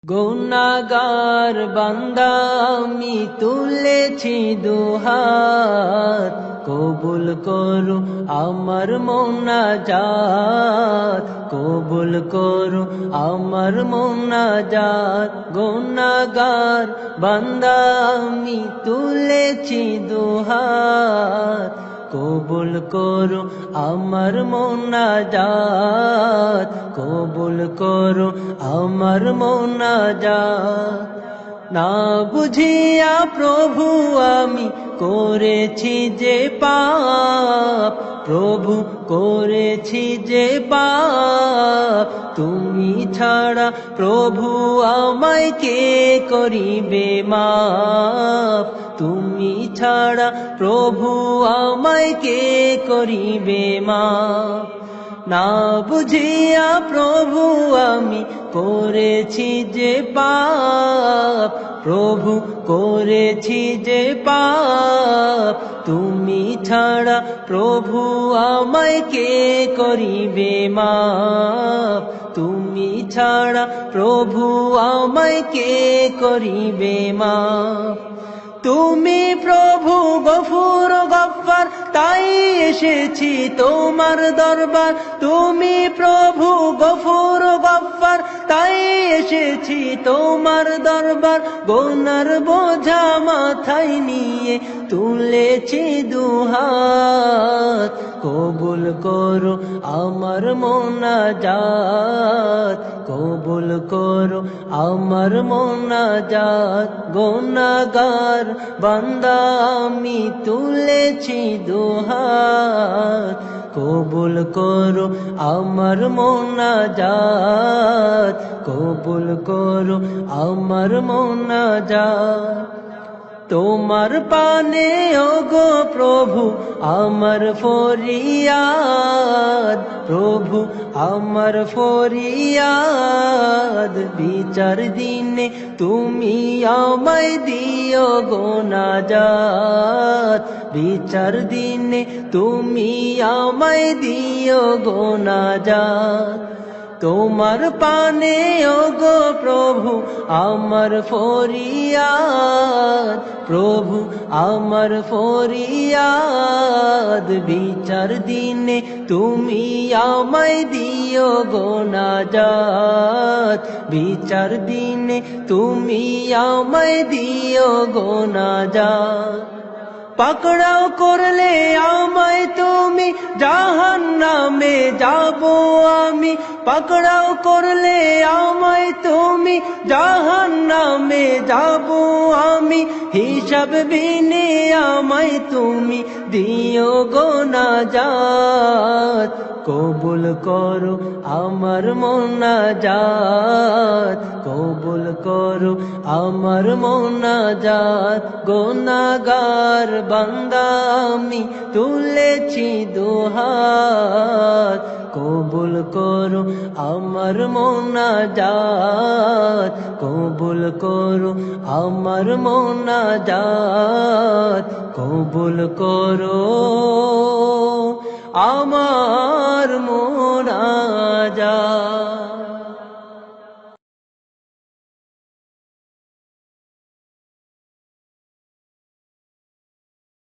গুনাহগার বান্দা আমি তুলেছি দুহাত, কবুল করো আমার মোনাজাত, কবুল করো আমার মোনাজাত। গুনাহগার বান্দা আমি তুলেছি দুহাত, কবুল করো আমার মোনাজাত, কবুল করো আমার মোনাজাত। না বুঝিয়া প্রভু আমি করেছি যে পাপ, প্রভু করেছি যে পাপ, তুমি ছাড়া প্রভু আমায় কে করিবে মাপ, তুমি ছাড়া প্রভু আমায় কে করিবে মাপ। না বুঝিয়া প্রভু আমি করেছি যে পাপ, প্রভু করেছি যে পাপ, তুমি ছাড়া প্রভু আমায় কে করিবে মাপ, তুমি ছাড়া প্রভু আমায় কে করিবে মাপ। তুমি প্রভু গফুর গফ্ফার, তাই এসেছি তোমার দরবার। তুমি প্রভু গফুর গফ্ফার, তাই এসেছি তোমার দরবার। গুনার বোঝা মাথায় নিয়ে তুলেছি দুহাত, কবুল করো আমার মোনাজাত, কবুল করো আমার মোনাজাত। গুনাহগার বান্দা আমি তুলেছি দুহাত, কবুল করো আমার মোনাজাত, কবুল করো আমার মোনাজাত। তোমার পানে ওগো প্রভু আমার ফরিয়াদ, প্রভু আমার ফরিয়াদ। বিচার দিনে তুমি আমায় দিও গো নাজাত, বিচার দিনে তুমি আমায় দিও গো নাজাত। তোমার পানে ওগো প্রভু আমার ফরিয়াদ, প্রভু আমার ফরিয়াদ। বিচার দিনে তুমি আমায় দিও গো নাজাত, বিচার দিনে তুমি আমায় দিও গো নাজাত। পাকড়াও করলে আমায় তুমি জাহান্নামে যাব আমি, পাকড়াও করলে আমায় তুমি জাহান্নামে যাব আমি। হিসাব বিনে আমায় তুমি দিও গো নাজাত, কবুল করো আমার মোনাজাত, কবুল করো আমার মোনাজাত। গুনাহগার বান্দা আমি তুলেছি দুহাত, কবুল করো আমার মোনাজাত, কবুল করো আমার মোনাজাত, কবুল করো আমার